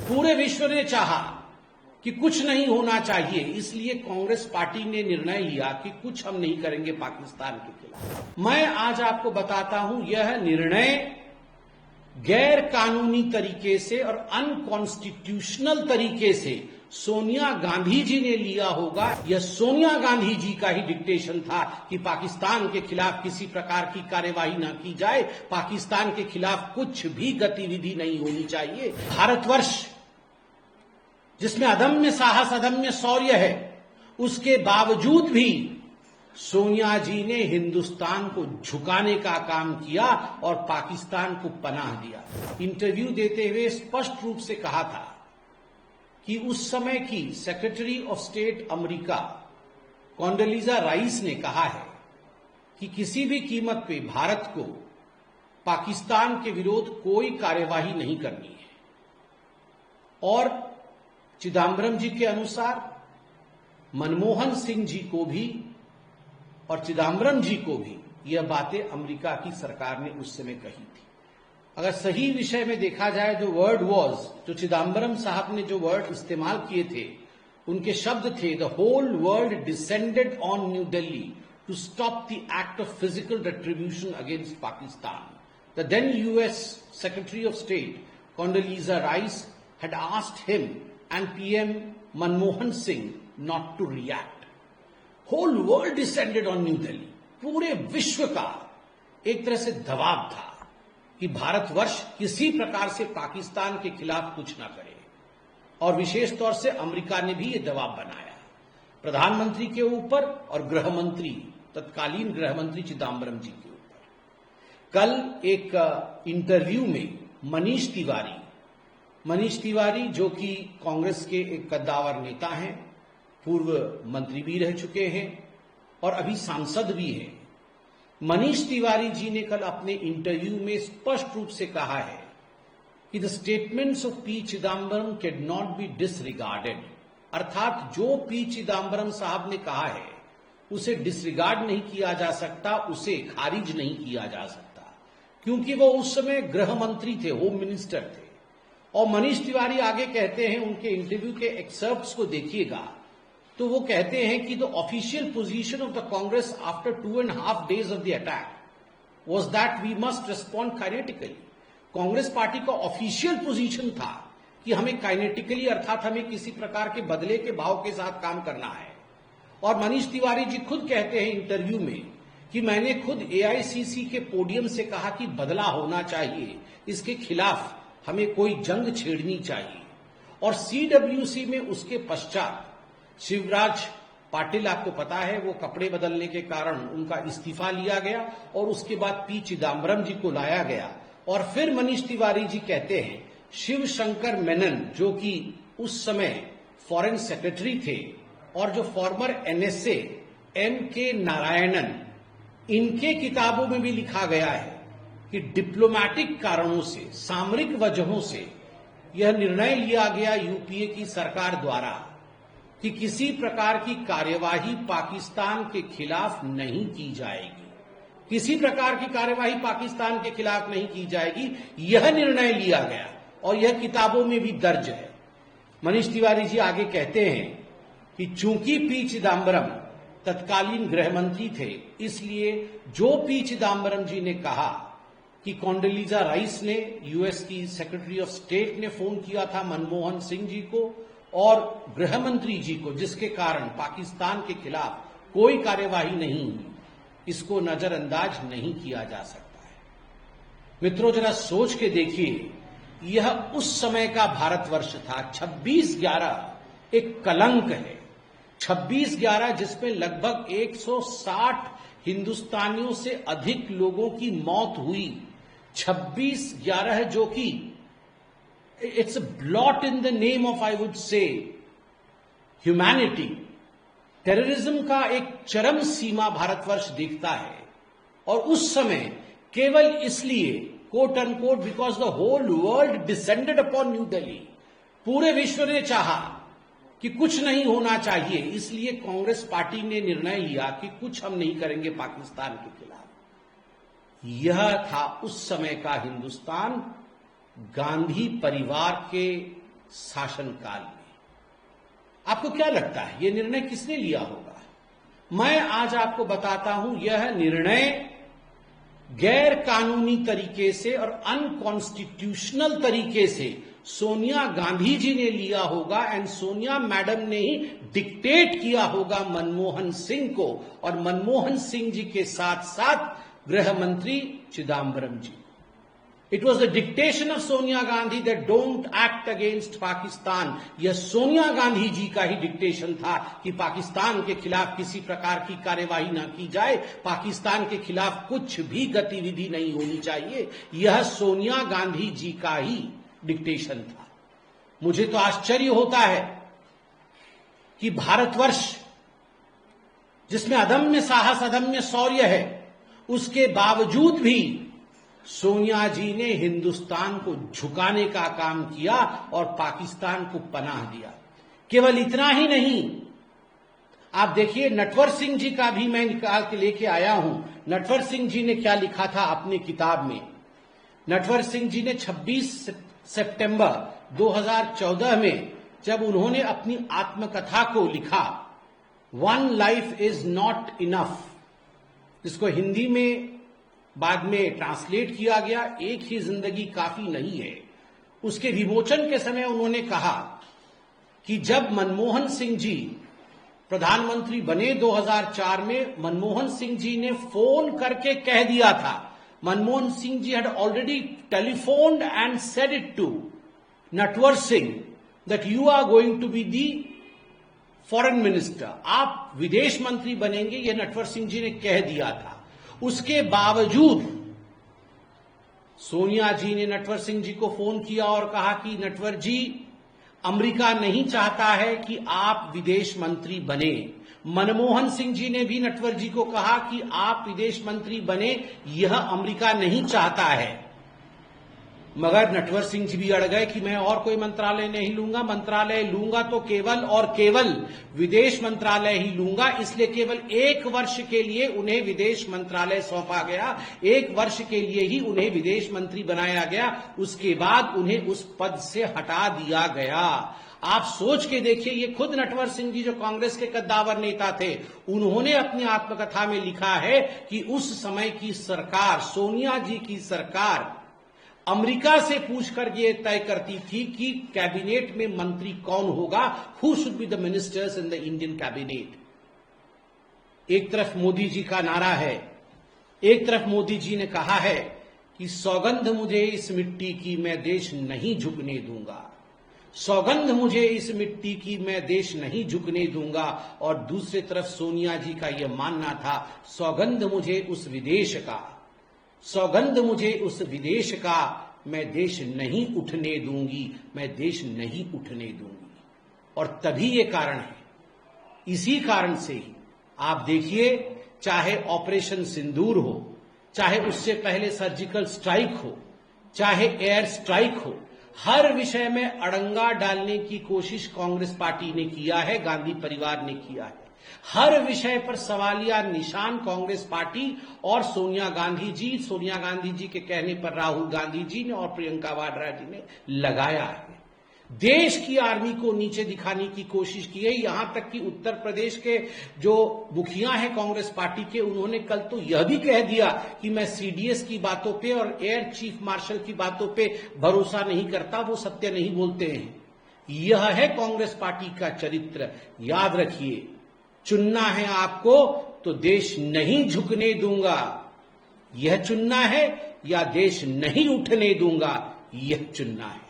पूरे विश्व ने चाहा कि कुछ नहीं होना चाहिए, इसलिए कांग्रेस पार्टी ने निर्णय लिया कि कुछ हम नहीं करेंगे पाकिस्तान के खिलाफ। मैं आज आपको बताता हूं, यह निर्णय गैर कानूनी तरीके से और अनकॉन्स्टिट्यूशनल तरीके से सोनिया गांधी जी ने लिया होगा। यह सोनिया गांधी जी का ही डिक्टेशन था कि पाकिस्तान के खिलाफ किसी प्रकार की कार्यवाही न की जाए, पाकिस्तान के खिलाफ कुछ भी गतिविधि नहीं होनी चाहिए। भारतवर्ष जिसमें अदम्य साहस, अदम्य शौर्य है, उसके बावजूद भी सोनिया जी ने हिंदुस्तान को झुकाने का काम किया और पाकिस्तान को पनाह दिया। इंटरव्यू देते हुए स्पष्ट रूप से कहा था कि उस समय की secretary of state America Condoleezza Rice ने कहा है कि किसी भी कीमत पे भारत को पाकिस्तान के विरोध कोई कार्यवाही नहीं करनी है। और चिदंबरम जी के अनुसार मनमोहन सिंह जी को भी और चिदंबरम जी को भी यह बातें अमेरिका की सरकार ने उस समय कही थी। अगर सही विषय में देखा जाए, जो वर्ड वॉज, जो चिदंबरम साहब ने जो वर्ड इस्तेमाल किए थे, उनके शब्द थे, the whole world descended on new Delhi to stop the act of physical retribution against Pakistan. The then US secretary of state Condoleezza Rice had asked him and PM Manmohan Singh not to react. Whole world descended on New Delhi. पूरे विश्व का एक तरह से दबाव था कि भारतवर्ष किसी प्रकार से पाकिस्तान के खिलाफ कुछ ना करे, और विशेष तौर से अमेरिका ने भी ये दबाव बनाया प्रधानमंत्री के ऊपर और गृह मंत्री, तत्कालीन गृह मंत्री चिदंबरम जी के ऊपर। कल एक इंटरव्यू में मनीष तिवारी जो कि कांग्रेस के एक कद्दावर नेता हैं, पूर्व मंत्री भी रह चुके हैं और अभी सांसद भी हैं, मनीष तिवारी जी ने कल अपने इंटरव्यू में स्पष्ट रूप से कहा है कि the statements of P Chidambaram can not be disregarded. अर्थात जो पी चिदंबरम साहब ने कहा है उसे डिसरिगार्ड नहीं किया जा सकता, उसे खारिज नहीं किया जा सकता, क्योंकि वो उस समय गृह मंत्री थे, होम मिनिस्टर थे। और मनीष तिवारी आगे कहते हैं, उनके इंटरव्यू के एक्सर्प्ट्स को देखिएगा तो वो कहते हैं कि the official position of the Congress after 2.5 days of the attack was that we must respond kinetically. Congress party का ऑफिशियल पोजीशन था कि हमें काइनेटिकली, अर्थात हमें किसी प्रकार के बदले के भाव के साथ काम करना है। और मनीष तिवारी जी खुद कहते हैं इंटरव्यू में कि मैंने खुद एआईसीसी के पोडियम से कहा कि बदला होना चाहिए, इसके खिलाफ हमें कोई जंग छेड़नी चाहिए। और सीडब्ल्यूसी में उसके पश्चात शिवराज पाटिल, आपको पता है, वो कपड़े बदलने के कारण उनका इस्तीफा लिया गया और उसके बाद पी चिदंबरम जी को लाया गया। और फिर मनीष तिवारी जी कहते हैं शिव शंकर मेनन, जो कि उस समय फॉरेन सेक्रेटरी थे, और जो फॉर्मर एनएसए एमके नारायणन, इनके किताबों में भी लिखा गया है कि डिप्लोमैटिक कारणों से, सामरिक वजहों से यह निर्णय लिया गया यूपीए की सरकार द्वारा कि किसी प्रकार की कार्यवाही पाकिस्तान के खिलाफ नहीं की जाएगी, किसी प्रकार की कार्यवाही पाकिस्तान के खिलाफ नहीं की जाएगी। यह निर्णय लिया गया और यह किताबों में भी दर्ज है। मनीष तिवारी जी आगे कहते हैं कि चूंकि पी चिदंबरम तत्कालीन गृह मंत्री थे, इसलिए जो पी चिदंबरम जी ने कहा कि कॉन्डोलीजा राइस ने, यूएस की सेक्रेटरी ऑफ स्टेट ने फोन किया था मनमोहन सिंह जी को और गृह मंत्री जी को, जिसके कारण पाकिस्तान के खिलाफ कोई कार्यवाही नहीं हुई, इसको नजरअंदाज नहीं किया जा सकता है। मित्रों, जरा सोच के देखिए, यह उस समय का भारतवर्ष था। 26/11 एक कलंक है। 26/11 जिसमें लगभग 160 हिंदुस्तानियों से अधिक लोगों की मौत हुई। 26/11 जो कि it's a blot in the name of, I would say, humanity. Terrorism का एक चरम सीमा भारतवर्ष देखता है। और उस समय केवल इसलिए, quote unquote, because the whole world descended upon New Delhi, पूरे विश्व ने चाहा कि कुछ नहीं होना चाहिए, इसलिए कांग्रेस पार्टी ने निर्णय लिया कि कुछ हम नहीं करेंगे पाकिस्तान के खिलाफ। यह था उस समय का हिंदुस्तान। गांधी परिवार के शासनकाल में। आपको क्या लगता है यह निर्णय किसने लिया होगा? मैं आज आपको बताता हूं, यह निर्णय गैर कानूनी तरीके से और अनकॉन्स्टिट्यूशनल तरीके से सोनिया गांधी जी ने लिया होगा एंड सोनिया मैडम ने ही डिक्टेट किया होगा मनमोहन सिंह को और मनमोहन सिंह जी के साथ साथ गृह मंत्री Chidambaram ji. It was the dictation of Sonia Gandhi that don't act against Pakistan. यह सोनिया गांधी जी का ही डिक्टेशन था कि पाकिस्तान के खिलाफ किसी प्रकार की कार्यवाही ना की जाए, पाकिस्तान के खिलाफ कुछ भी गतिविधि नहीं होनी चाहिए। यह सोनिया गांधी जी का ही डिक्टेशन था। मुझे तो आश्चर्य होता है कि भारतवर्ष जिसमें अदम्य साहस, अदम्य शौर्य है, उसके बावजूद भी सोनिया जी ने हिंदुस्तान को झुकाने का काम किया और पाकिस्तान को पनाह दिया। केवल इतना ही नहीं, आप देखिए नटवर सिंह जी का भी मैं निकाल के लेके आया हूं। नटवर सिंह जी ने क्या लिखा था अपनी किताब में? नटवर सिंह जी ने 26 सितंबर 2014 में जब उन्होंने अपनी आत्मकथा को लिखा, one life is not enough, जिसको हिंदी में बाद में ट्रांसलेट किया गया, एक ही जिंदगी काफी नहीं है। उसके विमोचन के समय उन्होंने कहा कि जब मनमोहन सिंह जी प्रधानमंत्री बने 2004 में, मनमोहन सिंह जी ने फोन करके कह दिया था, Manmohan Singh ji had already telephoned and said it to Natwar Singh that you are going to be the foreign minister, आप विदेश मंत्री बनेंगे, यह नटवर सिंह जी ने कह दिया था। उसके बावजूद सोनिया जी ने नटवर सिंह जी को फोन किया और कहा कि नटवर जी, अमेरिका नहीं चाहता है कि आप विदेश मंत्री बने। मनमोहन सिंह जी ने भी नटवर जी को कहा कि आप विदेश मंत्री बने, यह अमेरिका नहीं चाहता है। मगर नटवर सिंह जी भी अड़ गए कि मैं और कोई मंत्रालय नहीं लूंगा, मंत्रालय लूंगा तो केवल और केवल विदेश मंत्रालय ही लूंगा। इसलिए केवल 1 वर्ष के लिए उन्हें विदेश मंत्रालय सौंपा गया, 1 वर्ष के लिए ही उन्हें विदेश मंत्री बनाया गया। उसके बाद उन्हें उस पद से हटा दिया गया। आप सोच के देखिए, ये खुद नटवर सिंह जी जो कांग्रेस के कद्दावर नेता थे, उन्होंने अपनी आत्मकथा में लिखा है कि उस समय की सरकार, सोनिया जी की सरकार, अमेरिका से पूछकर ये तय करती थी कि कैबिनेट में मंत्री कौन होगा, who should be the ministers in the Indian cabinet. एक तरफ मोदी जी का नारा है, एक तरफ मोदी जी ने कहा है कि सौगंध मुझे इस मिट्टी की मैं देश नहीं झुकने दूंगा, सौगंध मुझे इस मिट्टी की मैं देश नहीं झुकने दूंगा। और दूसरी तरफ सोनिया जी का यह मानना था, सौगंध मुझे उस विदेश का, सौगंध मुझे उस विदेश का, मैं देश नहीं उठने दूंगी, मैं देश नहीं उठने दूंगी। और तभी ये कारण है, इसी कारण से ही आप देखिए, चाहे ऑपरेशन सिंदूर हो, चाहे उससे पहले सर्जिकल स्ट्राइक हो, चाहे एयर स्ट्राइक हो, हर विषय में अड़ंगा डालने की कोशिश कांग्रेस पार्टी ने किया है, गांधी परिवार ने किया है। हर विषय पर सवालिया निशान कांग्रेस पार्टी और सोनिया गांधी जी के कहने पर राहुल गांधी जी ने और प्रियंका वाड्रा जी ने लगाया है। देश की आर्मी को नीचे दिखाने की कोशिश की है। यहां तक कि उत्तर प्रदेश के जो मुखिया हैं कांग्रेस पार्टी के, उन्होंने कल तो यह भी कह दिया कि मैं सीडीएस की बातों पे और एयर चीफ मार्शल की बातों पे भरोसा नहीं करता, वो सत्य नहीं बोलते हैं। यह है कांग्रेस पार्टी का चरित्र। याद रखिए, चुनना है आपको तो देश नहीं झुकने दूंगा, यह चुनना है, या देश नहीं उठने दूंगा, यह चुनना है।